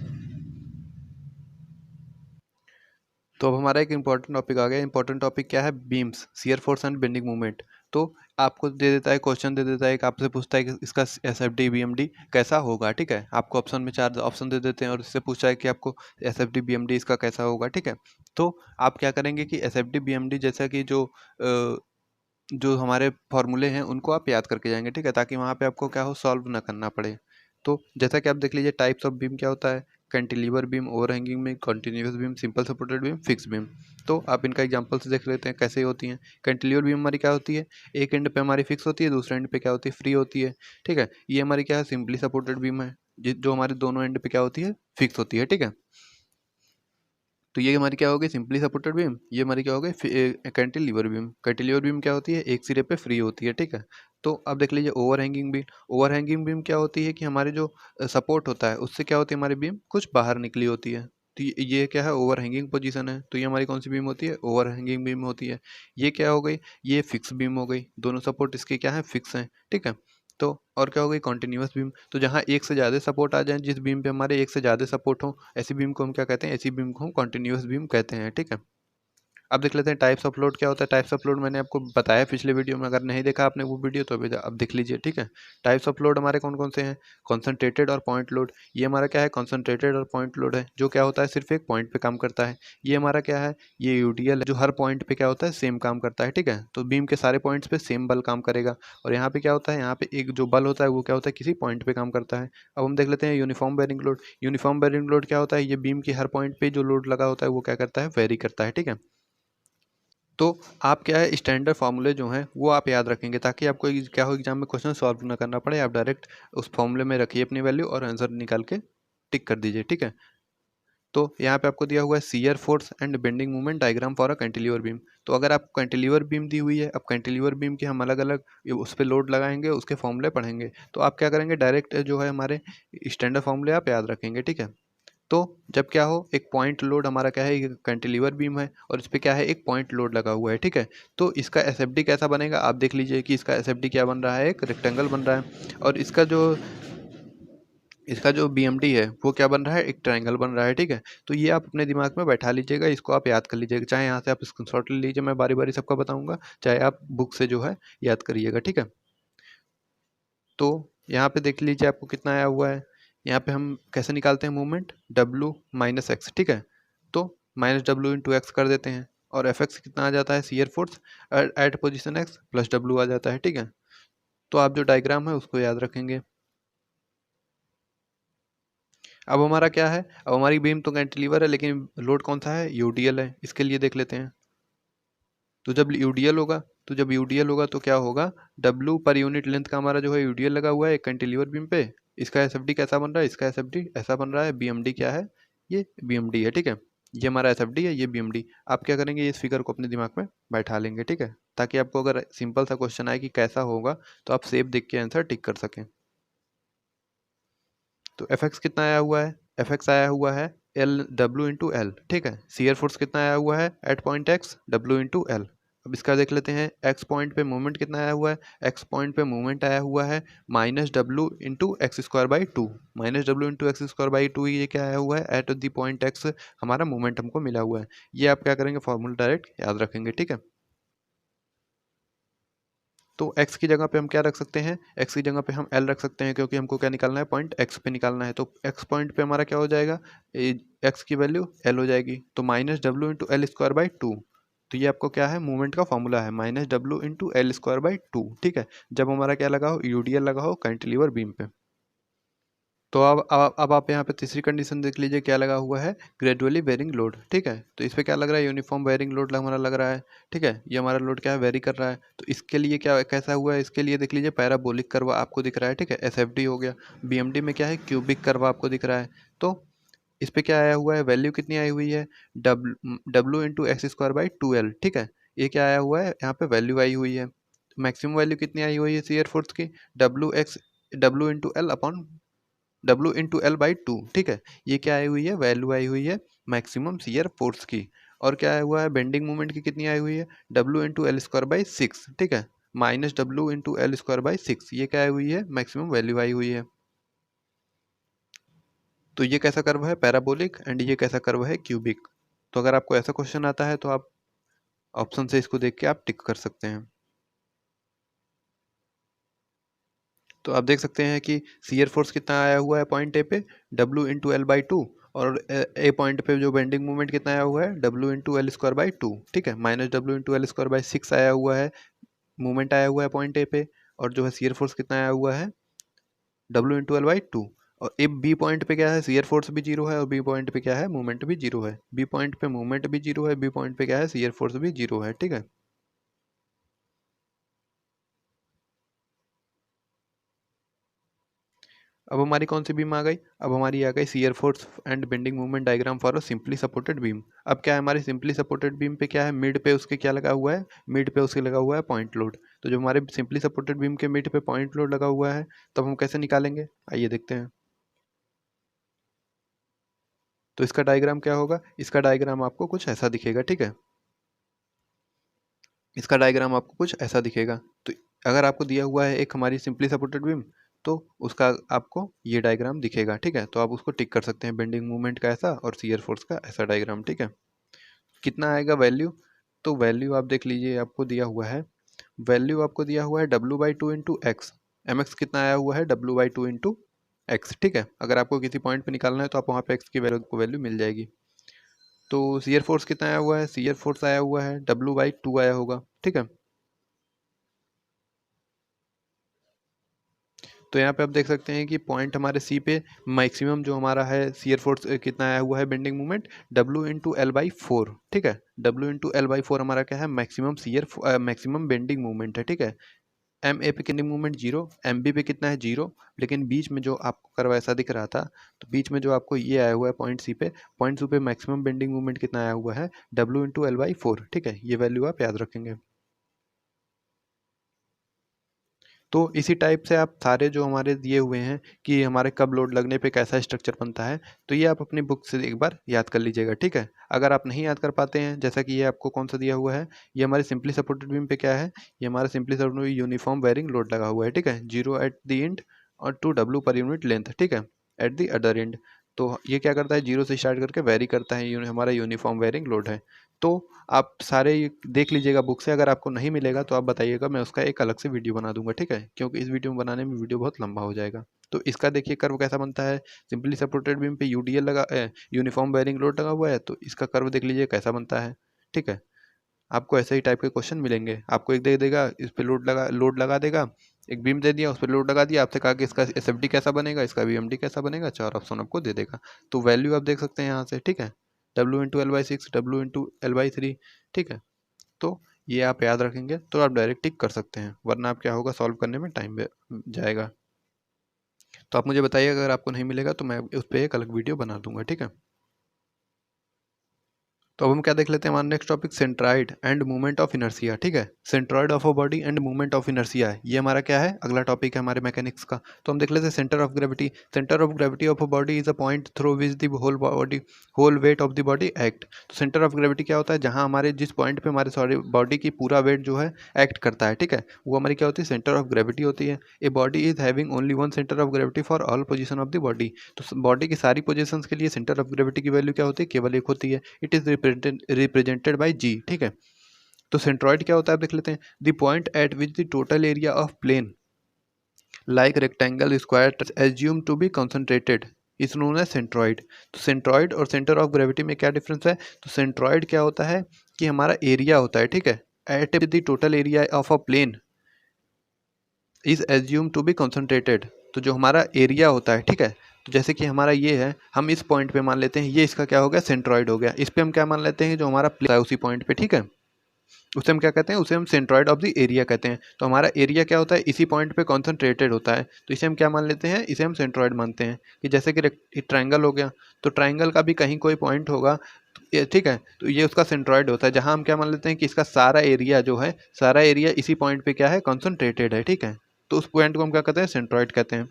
तो अब हमारा एक इंपॉर्टेंट टॉपिक आ गया। इंपॉर्टेंट टॉपिक क्या है, beams, shear force and bending movement. तो आपको दे देता है, क्वेश्चन दे देता है, एक आपसे पूछता है कि इसका S F D B M D कैसा होगा, ठीक है। आपको ऑप्शन में 4 ऑप्शन दे देते हैं और इससे पूछा है कि आपको S F D B M D इसका कैसा होगा, ठीक है। तो आप क्या करेंगे कि S F D B M D जैसा कि जो हमारे फॉर्मूले हैं उनको आप याद करके जाएंगे, ठीक है, ताकि वहाँ पे आपको क्या हो, सॉल्व ना करना पड़े। तो जैसा कि आप देख लीजिए, टाइप्स ऑफ बीम क्या होता है, cantilever beam, overhanging beam, continuous beam, simple supported beam, fix beam. तो आप इनका एग्जांपल्स देख लेते हैं कैसे होती हैं। कैंटिलीवर बीम हमारी क्या होती है, एक एंड पे हमारी फिक्स होती है, दूसरे एंड पे क्या होती है, फ्री होती है, ठीक है। ये हमारी क्या है, सिंपली सपोर्टेड बीम है, जो हमारे दोनों एंड पे क्या होती है, फिक्स होती है, ठीक है। तो ये हमारी क्या हो गई, सिंपली सपोर्टेड बीम। ये हमारी क्या हो गई, कैंटिलीवर बीम। कैंटिलीवर बीम क्या होती है, एक सिरे पे फ्री होती है, ठीक है। तो अब देख लीजिए ओवरहैंगिंग बीम। ओवरहैंगिंग बीम क्या होती है कि हमारे जो सपोर्ट होता है उससे क्या होती है, हमारी बीम कुछ बाहर निकली होती है। तो ये क्या है, ओवरहैंगिंग पोजीशन है। तो ये हमारी कौन सी बीम होती है, ओवरहैंगिंग बीम होती है। ये क्या हो गई, ये फिक्स बीम हो गई, दोनों सपोर्ट इसके क्या है, फिक्स हैं, ठीक है। तो और क्या हो गई, कॉन्टिन्यूस बीम। तो जहाँ एक से ज़्यादा सपोर्ट आ जाए, जिस बीम पे हमारे एक से ज़्यादा सपोर्ट हो, ऐसी बीम को हम क्या कहते हैं, ऐसी बीम को हम कॉन्टिन्यूस बीम कहते हैं, ठीक है। अब देख लेते हैं टाइप्स ऑफ लोड क्या होता है। टाइप्स ऑफ लोड मैंने आपको बताया पिछले वीडियो में, अगर नहीं देखा आपने वो वीडियो तो अभी अब देख लीजिए, ठीक है। टाइप्स ऑफ लोड हमारे कौन कौन से हैं, कॉन्सेंट्रेटेड और पॉइंट लोड। ये हमारा क्या है, कॉन्सेंट्रेटेड और पॉइंट लोड है, जो क्या होता है, सिर्फ एक पॉइंट पे काम करता है। ये हमारा क्या है, ये यूडीएल है, जो हर पॉइंट पे क्या होता है, सेम काम करता है, ठीक है। तो बीम के सारे पॉइंट्स पे सेम बल काम करेगा। और यहाँ पे क्या होता है, यहाँ पे एक जो बल होता है वो क्या होता है, किसी पॉइंट पे काम करता है। अब हम देख लेते हैं uniform bearing load. Uniform bearing load क्या होता है, ये बीम की हर पॉइंट पे जो लोड लगा होता है वो क्या करता है, वेरी करता है, ठीक है। तो आप क्या है, स्टैंडर्ड फार्मूले जो हैं वो आप याद रखेंगे, ताकि आपको क्या हो, एग्जाम में क्वेश्चन सॉल्व ना करना पड़े। आप डायरेक्ट उस फार्मूले में रखिए अपनी वैल्यू और आंसर निकाल के टिक कर दीजिए, ठीक है। तो यहाँ पे आपको दिया हुआ है shear force and bending movement diagram for a cantilever beam. तो अगर आपको कैंटिलीवर बीम दी हुई है, अब कैंटिलीवर बीम के हम अलग अलग उस पर लोड लगाएंगे, उसके फॉर्मूले पढ़ेंगे। तो आप क्या करेंगे, डायरेक्ट जो है हमारे स्टैंडर्ड फॉर्मूले आप याद रखेंगे, ठीक है। तो जब क्या हो, एक पॉइंट लोड हमारा क्या है, ये कैंटिलीवर बीम है और इस पे क्या है, एक पॉइंट लोड लगा हुआ है, ठीक है। तो इसका एसएफडी कैसा बनेगा, आप देख लीजिए कि इसका एसएफडी क्या बन रहा है, एक रेक्टेंगल बन रहा है। और इसका जो बीएमडी है वो क्या बन रहा है, एक ट्रायंगल बन रहा है, ठीक है। तो ये आप अपने दिमाग में बैठा लीजिएगा, इसको आप याद कर लीजिएगा। चाहे यहाँ से आप स्क्रीनशॉट ले लीजिए, मैं बारी बारी सबका बताऊंगा, चाहे आप बुक से जो है याद करिएगा, ठीक है। तो यहाँ पे देख लीजिए आपको कितना आया हुआ है। यहाँ पे हम कैसे निकालते हैं मूवमेंट, डब्लू माइनस एक्स, ठीक है। तो माइनस डब्लू इंटू एक्स कर देते हैं, और एफ एक्स कितना आ जाता है, shear force at position X plus W आ जाता है, ठीक है। तो आप जो डायग्राम है उसको याद रखेंगे। अब हमारा क्या है, अब हमारी बीम तो कैंटिलीवर है, लेकिन लोड कौन सा है, यूडीएल है। इसके लिए देख लेते हैं। तो जब यूडीएल होगा, तो क्या होगा, डब्लू पर यूनिट लेंथ का हमारा जो है यूडीएल लगा हुआ है एक कैंटिलीवर बीम पे। इसका एसएफडी कैसा बन रहा है, इसका एसएफडी ऐसा बन रहा है। बीएमडी क्या है, ये बीएमडी है, ठीक है। ये हमारा एसएफडी है, ये बीएमडी। आप क्या करेंगे, इस फिगर को अपने दिमाग में बैठा लेंगे, ठीक है, ताकि आपको अगर सिंपल सा क्वेश्चन आए कि कैसा होगा, तो आप सेव देख के आंसर टिक कर सकें। तो एफ एक्स कितना आया हुआ है, एफ एक्स आया हुआ है एल डब्ल्यू इंटू एल, ठीक है। शियर फोर्स कितना आया हुआ है at point X, W into L. अब इसका देख लेते हैं, एक्स पॉइंट पे मोमेंट कितना आया हुआ है, एक्स पॉइंट पे मोमेंट आया हुआ है minus W into x square by two, minus W into x square by two, ये क्या आया हुआ है एट द पॉइंट एक्स हमारा मोमेंट हमको मिला हुआ है। ये आप क्या करेंगे, फॉर्मूला डायरेक्ट याद रखेंगे, ठीक है। तो x की जगह पे हम क्या रख सकते हैं, x की जगह पे हम l रख सकते हैं, क्योंकि हमको क्या निकालना है, पॉइंट x पे निकालना है। तो x पॉइंट पे हमारा क्या हो जाएगा, x की वैल्यू l हो जाएगी, तो minus W into L square by two. तो ये आपको क्या है, मूवमेंट का फॉर्मूला है, minus W into L square by two, ठीक है। जब हमारा क्या लगा हो, यूडीएल लगा हो कैंटिलीवर बीम पे। तो अब आप यहाँ पे तीसरी कंडीशन देख लीजिए, क्या लगा हुआ है, ग्रेजुअली वेरिंग लोड, ठीक है। तो इस पे क्या लग रहा है, यूनिफॉर्म वेरिंग लोड हमारा लग रहा है, ठीक है। ये हमारा लोड क्या है, वेरी कर रहा है। तो इसके लिए क्या कैसा हुआ है, इसके लिए देख लीजिए पैराबोलिक कर्व आपको दिख रहा है, ठीक है, एसएफडी हो गया। बीएमडी में क्या है, क्यूबिक कर्व आपको दिख रहा है। तो इस पे क्या आया हुआ है, वैल्यू कितनी आई हुई है, W into x square by two L, ठीक है। ये क्या आया हुआ है, यहाँ पे वैल्यू आई हुई है। मैक्सिमम वैल्यू कितनी आई हुई है शियर फोर्स की, W into L upon W into L by two, ठीक है। ये क्या आई हुई है, वैल्यू आई हुई है मैक्सिमम शियर फोर्स की। और क्या आया हुआ है, बेंडिंग मोमेंट की कितनी आई हुई है, W into L square by six, ठीक है, minus W into L square by six. ये क्या आई हुई है, मैक्सिमम वैल्यू आई हुई है। तो ये कैसा कर्व है, पैराबोलिक, एंड ये कैसा कर्व है, क्यूबिक। तो अगर आपको ऐसा क्वेश्चन आता है तो आप ऑप्शन से इसको देख के आप टिक कर सकते हैं। तो आप देख सकते हैं कि शियर फोर्स कितना आया हुआ है पॉइंट ए पे, W into L by two, और ए पॉइंट पे जो बेंडिंग मोमेंट कितना आया हुआ है, W into L square by two, ठीक है, minus W into L square by six आया हुआ है, मूवमेंट आया हुआ है पॉइंट ए पे। और जो है शियर फोर्स कितना आया हुआ है, W into L by two. और ए बी पॉइंट पे क्या है, शियर फोर्स भी जीरो है, और बी पॉइंट पे क्या है, मूवमेंट भी जीरो है। बी पॉइंट पे मूवमेंट भी जीरो है, बी पॉइंट पे क्या है, शियर फोर्स भी जीरो है, ठीक है। अब हमारी कौन सी बीम आ गई, अब हमारी आ गई shear force and bending movement diagram for a simply supported beam. अब क्या है, हमारी सिंपली सपोर्टेड बीम पे क्या है, मिड पे उसके क्या लगा हुआ है, मिड पे उसके लगा हुआ है पॉइंट लोड। तो जो हमारे सिंपली सपोर्टेड बीम के मिड पे पॉइंट लोड लगा हुआ है, तब हम कैसे निकालेंगे, आइए देखते हैं। तो इसका डायग्राम क्या होगा, इसका डायग्राम आपको कुछ ऐसा दिखेगा, ठीक है। इसका डायग्राम आपको कुछ ऐसा दिखेगा। तो अगर आपको दिया हुआ है एक हमारी सिंपली सपोर्टेड बीम, तो उसका आपको ये डायग्राम दिखेगा, ठीक है। तो आप उसको टिक कर सकते हैं, बेंडिंग मूवमेंट का ऐसा और शियर फोर्स का ऐसा डायग्राम, ठीक है। कितना आएगा वैल्यू, तो वैल्यू आप देख लीजिए, आपको दिया हुआ है, वैल्यू आपको दिया हुआ है W by two into X, M X कितना आया हुआ है, W by two into X, ठीक है। अगर आपको किसी पॉइंट पे निकालना है तो आप वहाँ पे एक्स की वैल्यू मिल जाएगी। तो शियर फोर्स कितना आया हुआ है, शियर फोर्स आया हुआ है डब्ल्यू बाई टू आया होगा, ठीक है। तो यहाँ पे आप देख सकते हैं कि पॉइंट हमारे सी पे मैक्सिमम जो हमारा है शियर फोर्स कितना आया हुआ है, bending movement W into L by four, ठीक है। W into L by four हमारा क्या है, मैक्सिमम मैक्सिमम बेंडिंग मूवमेंट है, ठीक है। एम ए पे कितनी मूवमेंट जीरो, एम बी पे कितना है जीरो, लेकिन बीच में जो आपको कर्व ऐसा दिख रहा था, तो बीच में जो आपको ये आया हुआ है पॉइंट सी पे मैक्सिमम बेंडिंग मूवमेंट कितना आया हुआ है, W into L by four, ठीक है। ये वैल्यू आप याद रखेंगे। तो इसी टाइप से आप सारे जो हमारे दिए हुए हैं कि हमारे कब लोड लगने पे कैसा स्ट्रक्चर बनता है, तो ये आप अपनी बुक से एक बार याद कर लीजिएगा, ठीक है। अगर आप नहीं याद कर पाते हैं, जैसा कि ये आपको कौन सा दिया हुआ है, ये हमारे सिंपली सपोर्टेड बीम पे क्या है, ये हमारा simply supported uniform varying load लगा हुआ है, ठीक है, जीरो एट द एंड और two W per unit length, ठीक है, एट द अदर एंड। तो ये क्या करता है, जीरो से स्टार्ट करके वेरी करता है, हमारा यूनिफॉर्म वेरिंग लोड है। तो आप सारे देख लीजिएगा बुक से, अगर आपको नहीं मिलेगा तो आप बताइएगा, मैं उसका एक अलग से वीडियो बना दूंगा, ठीक है, क्योंकि इस वीडियो में बनाने में वीडियो बहुत लंबा हो जाएगा। तो इसका देखिए कर्व कैसा बनता है, सिंपली सपोर्टेड बीम पे यूडीएल लगा, यूनिफॉर्म बेयरिंग लोड लगा हुआ है, तो इसका कर्व देख लीजिए कैसा बनता है, ठीक है। आपको ऐसे ही टाइप के क्वेश्चन मिलेंगे, आपको एक दे देगा, इस पे लोड लगा देगा, एक बीम दे दिया, उस पर लोड लगा दिया, आपसे कहा कि इसका एसएफडी कैसा बनेगा, इसका बीएमडी कैसा बनेगा, चार ऑप्शन आपको दे देगा। तो वैल्यू आप देख सकते हैं यहाँ से, ठीक है, W into L by six, W into L by three, ठीक है। तो ये आप याद रखेंगे तो आप डायरेक्ट टिक कर सकते हैं, वरना आप क्या होगा, सॉल्व करने में टाइम जाएगा। तो आप मुझे बताइए, अगर आपको नहीं मिलेगा तो मैं उस पर एक अलग वीडियो बना दूंगा, ठीक है। तो अब हम क्या देख लेते हैं, हमारा next topic centroid and movement of inertia. ठीक है, centroid of a body and movement of inertia, ये हमारा क्या है, अगला टॉपिक है हमारे मैकेनिक्स का। तो हम देख लेते हैं centre of gravity. Centre of gravity of a body is a point through which the whole weight of the body act. तो सेंटर ऑफ ग्रेविटी क्या होता है, जहाँ हमारे जिस पॉइंट पे हमारे सॉरी बॉडी की पूरा वेट जो है एक्ट करता है। ठीक है, वो हमारी क्या होती है, सेंटर ऑफ ग्रेविटी होती है। A body is having only one centre of gravity for all position of the body. तो बॉडी की सारी पोजीशंस के लिए सेंटर ऑफ ग्रेविटी की वैल्यू क्या होती है, केवल एक होती है। इट इज रिप्रेजेंटेड बाई जी। ठीक है, तो सेंट्रॉइड क्या होता है आप देख लेते हैं, the point at which the total area of plane like rectangle square assume to be concentrated is known as centroid. तो सेंट्रॉइड और सेंटर ऑफ ग्रेविटी में क्या डिफरेंस है, तो सेंट्रॉइड क्या होता है कि हमारा एरिया होता है। ठीक है, at the total area of a plane is assume to be concentrated. तो जो हमारा एरिया होता है, ठीक है, तो जैसे कि हमारा ये है, हम इस पॉइंट पे मान लेते हैं, ये इसका क्या हो गया, सेंट्रॉइड हो गया। इस पे हम क्या मान लेते हैं, जो हमारा प्लेन है उसी पॉइंट पे। ठीक है, उसे हम क्या कहते हैं, उसे हम सेंट्रॉइड ऑफ द एरिया कहते हैं। तो हमारा एरिया क्या होता है, इसी पॉइंट पे कॉन्सेंट्रेटेड होता है, तो इसे हम क्या मान लेते हैं, इसे हम सेंट्रॉइड मानते हैं। कि जैसे कि ट्रायंगल हो गया, तो ट्रायंगल का भी कहीं कोई पॉइंट होगा, ठीक है, तो ये उसका सेंट्रॉइड होता है, जहाँ हम क्या मान लेते हैं कि इसका सारा एरिया जो है, सारा एरिया इसी पॉइंट पे क्या है, कॉन्सेंट्रेटेड है। ठीक है, तो उस पॉइंट को हम क्या कहते हैं, सेंट्रॉइड कहते हैं।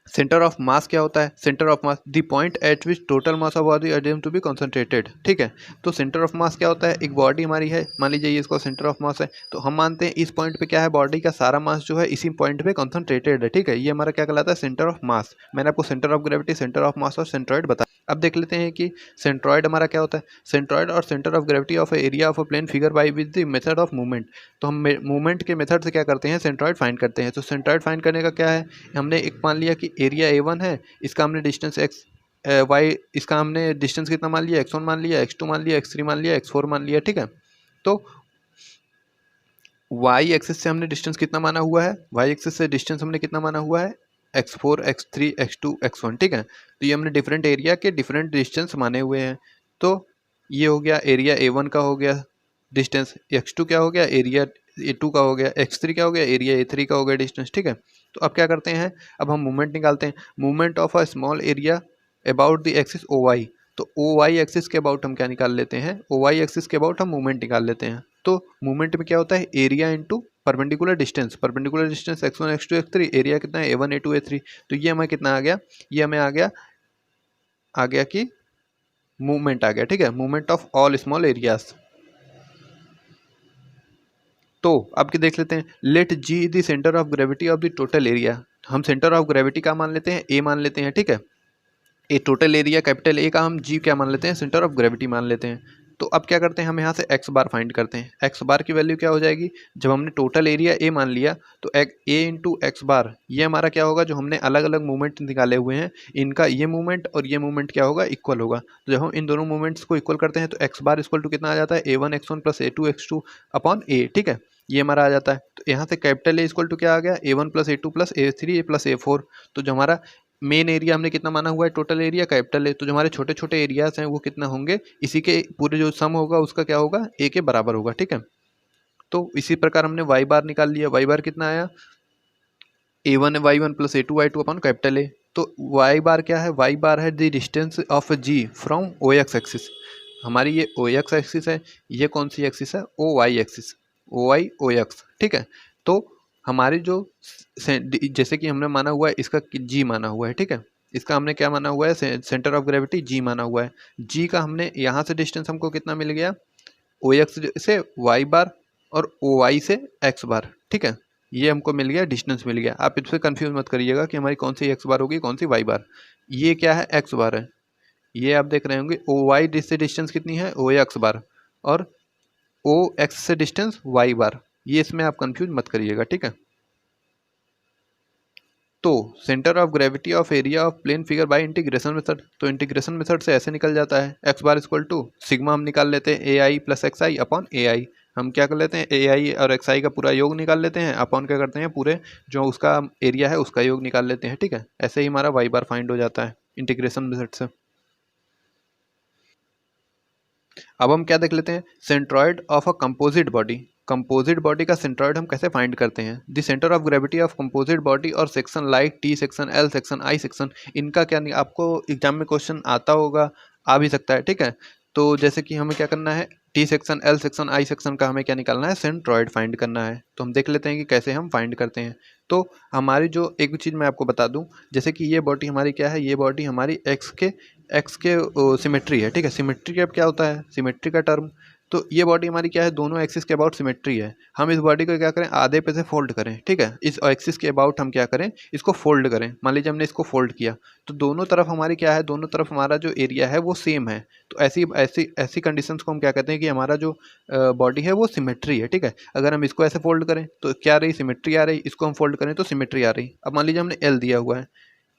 सेंटर ऑफ मास क्या होता है, centre of mass the point at which total mass of body assume to be concentrated. ठीक है, तो सेंटर ऑफ मास क्या होता है, एक बॉडी हमारी है, मान लीजिए ये इसका सेंटर ऑफ मास है, तो हम मानते हैं इस पॉइंट पे क्या है, बॉडी का सारा मास जो है इसी पॉइंट पे कंसंट्रेटेड है। ठीक है, ये हमारा क्या कहलाता है, सेंटर ऑफ मास। मैंने आपको centre of gravity, centre of मास और सेंट्रॉइड बताया। अब देख लेते हैं कि सेंट्रॉइड हमारा क्या होता है। सेंट्रॉइड और centre of gravity of area of a plane figure by with the method of movement. तो हम मूवमेंट के मेथड से क्या करते हैं, सेंट्रॉइड फाइंड करते हैं। तो सेंट्रॉइड फाइंड करने का क्या है, हमने एक मान लिया कि एरिया A1 है, इसका हमने डिस्टेंस एक्स वाई, इसका हमने डिस्टेंस कितना मान लिया, x1 मान लिया, x2 मान लिया, x3 मान लिया, x4 मान लिया। ठीक है, तो y एक्सिस से हमने डिस्टेंस कितना माना हुआ है, y एक्सिस से डिस्टेंस हमने कितना माना हुआ है, x4, x3, x2, x1। ठीक है, तो ये हमने डिफरेंट एरिया के डिफरेंट डिस्टेंस माने हुए हैं। तो ये हो गया एरिया A1 का हो गया डिस्टेंस, x2 क्या हो गया, एरिया A2 का हो गया, x3 क्या हो गया, एरिया A3 का हो गया डिस्टेंस। ठीक है, तो अब क्या करते हैं, अब हम मूवमेंट निकालते हैं। Movement of a small area about the axis OY। तो OY एक्सिस के अबाउट हम क्या निकाल लेते हैं, OY एक्सिस के अबाउट हम मूवमेंट निकाल लेते हैं। तो मूवमेंट में क्या होता है, area into perpendicular distance x1 x2 x3, area कितना है, A1 A2 A3। तो ये हमें कितना आ गया, ये हमें आ गया कि मूवमेंट आ गया। ठीक है, movement of all small areas. तो अब क्या देख लेते हैं, let G the centre of gravity of the total area. हम सेंटर ऑफ ग्रेविटी का मान लेते हैं, ए मान लेते हैं। ठीक है, ए टोटल एरिया कैपिटल ए का हम जी क्या मान लेते हैं, सेंटर ऑफ ग्रेविटी मान लेते हैं। तो अब क्या करते हैं, हम यहाँ से एक्स बार फाइंड करते हैं। एक्स बार की वैल्यू क्या हो जाएगी, जब हमने टोटल एरिया ए मान लिया, तो ए इंटू एक्स बार, ये हमारा क्या होगा, जो हमने अलग अलग मूवमेंट निकाले हुए हैं, इनका ये मूवमेंट और ये मूवमेंट क्या होगा, इक्वल होगा। तो जब हम इन दोनों मूवमेंट्स को इक्वल करते हैं, तो एक्स बार इक्वल टू कितना आ जाता है, A1 x1 plus A2 x2 upon ए। ठीक है, ये हमारा आ जाता है। तो यहाँ से कैपिटल ए इक्वल टू क्या आ गया, A1 plus A2 plus A3 plus A4। तो जो हमारा मेन एरिया हमने कितना माना हुआ है, टोटल एरिया कैपिटल है, तो जो हमारे छोटे छोटे एरियाज हैं वो कितना होंगे, इसी के पूरे जो सम होगा उसका क्या होगा, ए के बराबर होगा। ठीक है, तो इसी प्रकार हमने वाई बार निकाल लिया। वाई बार कितना आया, A1 y1 plus A2 y2 upon capital A. तो वाई बार क्या है, वाई बार है the distance of G from O X axis. हमारी ये ओ एक्स एक्सिस है, ये कौन सी एक्सिस है, O Y axis, O Y O X. ठीक है, तो हमारी जो जैसे कि हमने माना हुआ है, इसका जी माना हुआ है। ठीक है, इसका हमने क्या माना हुआ है, सेंटर ऑफ ग्रेविटी जी माना हुआ है। जी का हमने यहाँ से डिस्टेंस हमको कितना मिल गया, ओ एक्स से वाई बार और ओ वाई से एक्स बार। ठीक है, ये हमको मिल गया, डिस्टेंस मिल गया। आप इससे कंफ्यूज मत करिएगा कि हमारी कौन सी एक्स बार होगी, कौन सी वाई बार। ये क्या है, एक्स बार है। ये आप देख रहे होंगे ओ वाई से डिस्टेंस कितनी है, ओ एक्स बार, और ओ एक्स से डिस्टेंस वाई बार। ये इसमें आप कंफ्यूज मत करिएगा। ठीक है, तो centre of gravity of area of plane figure by integration method. तो इंटीग्रेशन मेथड से ऐसे निकल जाता है, X bar equal to sigma हम निकाल लेते हैं, A I plus X I upon A I. हम क्या कर लेते हैं, ए आई और एक्स आई का पूरा योग निकाल लेते हैं, अपॉन क्या करते हैं, पूरे जो उसका एरिया है उसका योग निकाल लेते हैं। ठीक है, ऐसे ही हमारा वाई बार फाइंड हो जाता है इंटीग्रेशन मेथड से। अब हम क्या देख लेते हैं, centroid of a composite body. Composite body का सेंट्रॉइड हम कैसे फाइंड करते हैं, the centre of gravity of composite body और section like T section, L section, I section, इनका क्या नहीं, आपको एग्जाम में क्वेश्चन आता होगा, आ भी सकता है। ठीक है, तो जैसे कि हमें क्या करना है, T section, L section, I section का हमें क्या निकालना है, सेंट्रॉइड फाइंड करना है। तो हम देख लेते हैं कि कैसे हम फाइंड करते हैं। तो हमारी जो एक चीज़ मैं आपको बता दूं, जैसे कि ये बॉडी हमारी क्या है, ये बॉडी हमारी एक्स के सिमेट्री है, ठीक है। सिमेट्री का क्या होता है, सिमेट्री का टर्म, तो ये बॉडी हमारी क्या है, दोनों एक्सिस के अबाउट सिमेट्री है। हम इस बॉडी को क्या करें, आधे पे से फोल्ड करें, ठीक है। इस एक्सिस के अबाउट हम क्या करें, इसको फोल्ड करें। मान लीजिए हमने इसको फोल्ड किया, तो दोनों तरफ हमारी क्या है, दोनों तरफ हमारा जो एरिया है वो सेम है। तो ऐसी ऐसी ऐसी कंडीशंस को हम क्या कहते हैं कि हमारा जो बॉडी है वो सिमेट्री है, ठीक है। अगर हम इसको ऐसे फोल्ड करें तो क्या रही, सिमेट्री आ रही। इसको हम फोल्ड करें तो सिमेट्री आ रही। अब मान लीजिए हमने एल दिया हुआ है,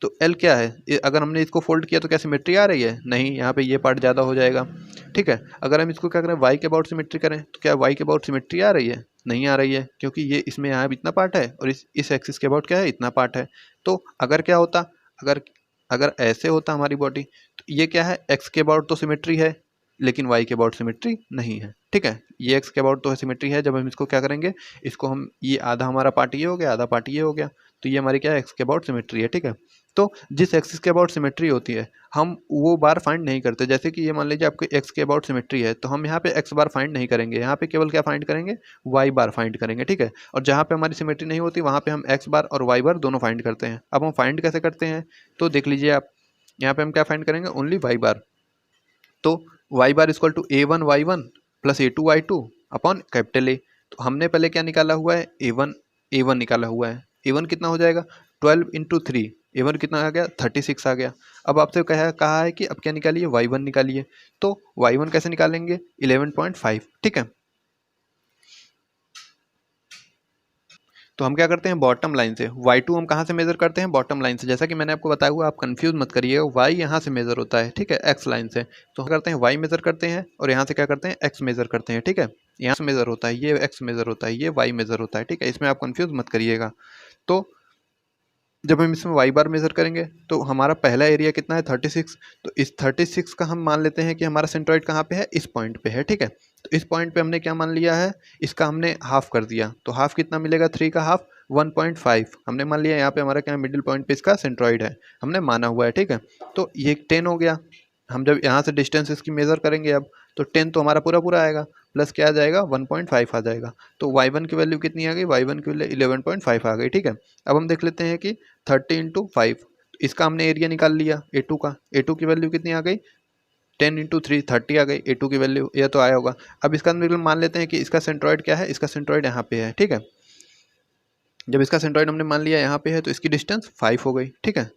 तो एल क्या है, अगर हमने इसको फोल्ड किया तो क्या सिमेट्री आ रही है, नहीं, यहाँ पे ये पार्ट ज़्यादा हो जाएगा, ठीक है। अगर हम इसको क्या करें, वाई के अबाउट सिमेट्री करें, तो क्या वाई के अबाउट सिमेट्री आ रही है, नहीं आ रही है, क्योंकि ये इसमें यहाँ इतना पार्ट है और इस एक्सिस के अबाउट क्या है, इतना पार्ट है। तो अगर क्या होता, अगर अगर ऐसे होता हमारी बॉडी, तो ये क्या है, एक्स के अबाउट तो सिमेट्री है लेकिन वाई के अबाउट सिमेट्री नहीं है, ठीक है। ये एक्स के अबाउट तो सिमेट्री है, जब हम इसको क्या करेंगे, इसको हम, ये आधा हमारा पार्ट ये हो गया, आधा पार्ट ये हो गया, तो ये हमारी क्या है, एक्स के अबाउट सिमेट्री है, ठीक है। तो जिस एक्सिस के अबाउट सिमेट्री होती है हम वो बार फाइंड नहीं करते। जैसे कि ये मान लीजिए आपके एक्स के अबाउट सिमेट्री है, तो हम यहाँ पे एक्स बार फाइंड नहीं करेंगे, यहाँ पे केवल क्या फाइंड करेंगे, वाई बार फाइंड करेंगे, ठीक है। और जहाँ पे हमारी सिमेट्री नहीं होती वहाँ पे हम एक्स बार और वाई बार दोनों फाइंड करते हैं। अब हम फाइंड कैसे करते हैं, तो देख लीजिए आप, यहाँ पे हम क्या फाइंड करेंगे, ओनली वाई बार। तो Y bar equal to A1 Y1 plus A2 Y2 upon capital A. तो हमने पहले क्या निकाला हुआ है, A1 निकाला हुआ है। A1 कितना हो जाएगा, 12 × 3, A1 कितना आ गया, 36 आ गया। अब आपसे कहा है कि अब क्या निकालिए, Y1 निकालिए। तो Y1 कैसे निकालेंगे, 11.5, ठीक है। तो हम क्या करते हैं, बॉटम लाइन से y2 हम कहाँ से मेजर करते हैं, बॉटम लाइन से। जैसा कि मैंने आपको बताया हुआ, आप कंफ्यूज मत करिएगा, y यहाँ से मेजर होता है, ठीक है, x लाइन से। तो हम करते हैं y मेजर करते हैं और यहाँ से क्या करते हैं, x मेजर करते हैं, ठीक है। यहाँ से मेजर होता है, ये x मेजर होता है, ये y मेजर होता है, ठीक है। इसमें आप कंफ्यूज मत करिएगा। तो जब हम इसमें वाई बार मेजर करेंगे तो हमारा पहला एरिया कितना है, 36। तो इस 36 का हम मान लेते हैं कि हमारा सेंट्रॉइड कहाँ पे है, इस पॉइंट पे है, ठीक है। तो इस पॉइंट पे हमने क्या मान लिया है, इसका हमने हाफ कर दिया। तो हाफ कितना मिलेगा, 3 का हाफ 1.5 हमने मान लिया। यहाँ पे हमारा क्या, मिडिल पॉइंट पे इसका सेंट्रॉइड है, हमने माना हुआ है, ठीक है। तो ये 10 हो गया। हम जब यहाँ से डिस्टेंस इसकी मेजर करेंगे अब, तो 10 तो हमारा पूरा पूरा आएगा, प्लस क्या आ जाएगा, 1.5 आ जाएगा। तो y1 की वैल्यू कितनी आ गई, y1 की वैल्यू 11.5 आ गई, ठीक है। अब हम देख लेते हैं कि 30 × 5, इसका हमने एरिया निकाल लिया A2 का। A2 की वैल्यू कितनी आ गई, 10 × 3 30 आ गई A2 की वैल्यू, यह तो आया होगा। अब इसका मान लेते हैं कि इसका सेंट्रॉइड क्या है, इसका सेंट्रॉइड यहाँ पे है, ठीक है। जब इसका सेंट्रॉइड हमने मान लिया यहाँ पे है, तो इसकी डिस्टेंस 5 हो गई, ठीक है।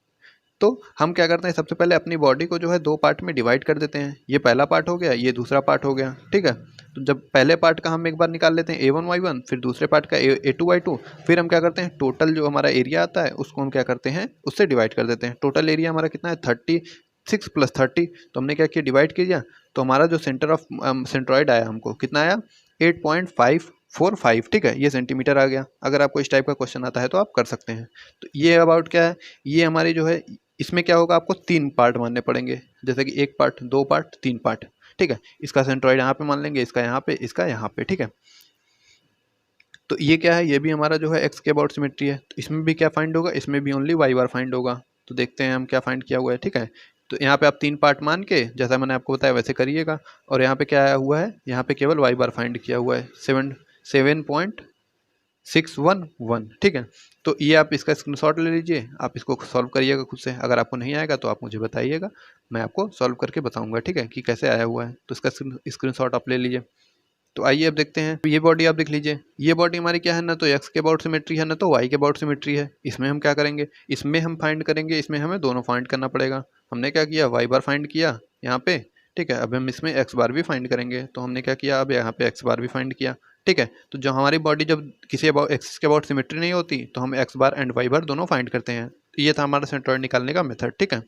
तो हम क्या करते हैं, सबसे पहले अपनी बॉडी को जो है 2 पार्ट में डिवाइड कर देते हैं। ये पहला पार्ट हो गया, ये दूसरा पार्ट हो गया, ठीक है। तो जब पहले पार्ट का हम एक बार निकाल लेते हैं A1 Y1, फिर दूसरे पार्ट का A2 Y2, फिर हम क्या करते हैं, टोटल जो हमारा एरिया आता है उसको हम क्या करते हैं, उससे डिवाइड कर देते हैं। टोटल एरिया हमारा कितना है, 36 + 30। तो हमने क्या किया, डिवाइड किया। तो हमारा जो सेंट्रॉइड आया हमको कितना आया, 8.545, ठीक है। ये सेंटीमीटर आ गया। अगर आपको इस टाइप का क्वेश्चन आता है तो आप कर सकते हैं। तो ये अबाउट क्या है, ये हमारी जो है, इसमें क्या होगा, आपको 3 पार्ट मानने पड़ेंगे। जैसे कि 1 पार्ट, 2 पार्ट, 3 पार्ट, ठीक है। इसका सेंट्रॉइड यहाँ पे मान लेंगे, इसका यहाँ पे, इसका यहाँ पे, ठीक है। तो ये क्या है, ये भी हमारा जो है एक्स के अबाउट सिमेट्री है। तो इसमें भी क्या फाइंड होगा, इसमें भी ओनली वाई बार फाइंड होगा। तो देखते हैं हम क्या फाइंड किया हुआ है, ठीक है। तो यहाँ पे आप 3 पार्ट मान के, जैसा मैंने आपको बताया वैसे करिएगा। और यहाँ पे क्या आया हुआ है, यहाँ पे केवल वाई बार फाइंड किया हुआ है, 7.611, ठीक है। तो ये आप इसका स्क्रीनशॉट ले लीजिए, आप इसको सॉल्व करिएगा खुद से। अगर आपको नहीं आएगा तो आप मुझे बताइएगा, मैं आपको सॉल्व करके बताऊंगा, ठीक है, कि कैसे आया हुआ है। तो इसका स्क्रीनशॉट आप ले लीजिए। तो आइए अब देखते हैं। तो ये बॉडी आप देख लीजिए, ये बॉडी हमारी क्या है, ना तो एक्स के अबाउट सिमेट्री है, ना तो वाई के अबाउट सिमेट्री है। इसमें हम क्या करेंगे, इसमें हम फाइंड करेंगे, इसमें हमें दोनों फाइंड करना पड़ेगा। हमने क्या किया, वाई बार फाइंड किया यहाँ पे, ठीक है। अब हम इसमें एक्स बार भी फाइंड करेंगे। तो हमने क्या किया, अब यहाँ पे एक्स बार भी फाइंड किया, ठीक है। तो जो हमारी बॉडी जब किसी एक्सिस के अबाउट सिमेट्री नहीं होती, तो हम एक्स बार एंड वाई बार दोनों फाइंड करते हैं। तो ये था हमारा सेंट्रॉइड निकालने का मेथड, ठीक है।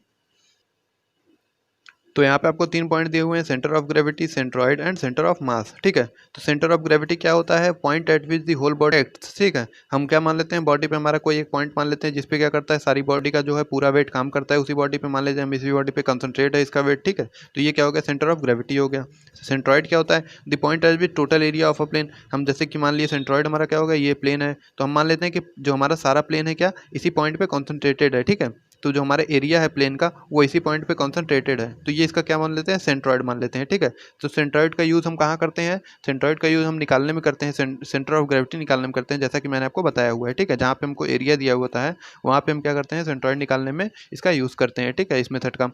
तो यहाँ पे आपको 3 पॉइंट दिए हुए हैं, centre of gravity, centroid and centre of mass, ठीक है। तो सेंटर ऑफ ग्रेविटी क्या होता है, point at which the whole body acts, ठीक है। हम क्या मान लेते हैं, बॉडी पे हमारा कोई एक पॉइंट मान लेते हैं जिसपे क्या करता है, सारी बॉडी का जो है पूरा वेट काम करता है उसी बॉडी पे। मान लीजिए हम इसी बॉडी पे कंसंट्रेट है इसका वेट, ठीक है। तो ये क्या हो गया, सेंटर ऑफ ग्रेविटी हो गया। सेंट्रॉइड क्या होता है, the point at which total area of a plane. हम जैसे कि मान लिए सेंट्रॉइड हमारा क्या होगा, ये प्लेन है, तो हम मान लेते हैं कि जो हमारा सारा प्लेन है क्या, इसी पॉइंट पे कॉन्सेंट्रेटेड है, ठीक है। तो जो हमारा एरिया है प्लेन का वो इसी पॉइंट पे कॉन्सेंट्रेटेड है, तो ये इसका क्या मान लेते हैं, सेंट्रॉइड मान लेते हैं, ठीक है। तो सेंट्रॉइड का यूज़ हम कहाँ करते हैं, सेंट्रॉइड का यूज़ हम निकालने में करते हैं, सेंटर ऑफ ग्रेविटी निकालने में करते हैं, जैसा कि मैंने आपको बताया हुआ है, ठीक है। जहाँ पे हमको एरिया दिया होता है वहाँ पे हम क्या करते हैं, सेंट्रॉइड निकालने में इसका यूज़ करते हैं, ठीक है, इस मेथड का।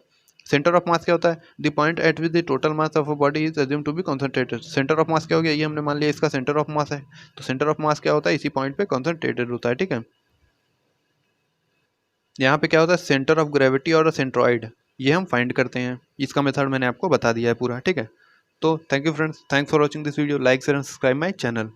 सेंटर ऑफ मास क्या होता है, the point at which the total mass of a body is assume to be concentrated. Centre of mass क्या हो गया, ये हमने मान लिया इसका सेंटर ऑफ मास है, तो सेंटर ऑफ मास क्या होता है, इसी पॉइंट पे कॉन्सेंट्रेटेड होता है, ठीक है। यहाँ पे क्या होता है, सेंटर ऑफ ग्रेविटी और सेंट्रॉइड, ये हम फाइंड करते हैं, इसका मेथड मैंने आपको बता दिया है पूरा, ठीक है। तो thank you friends, thanks for watching this video, like share and subscribe my channel.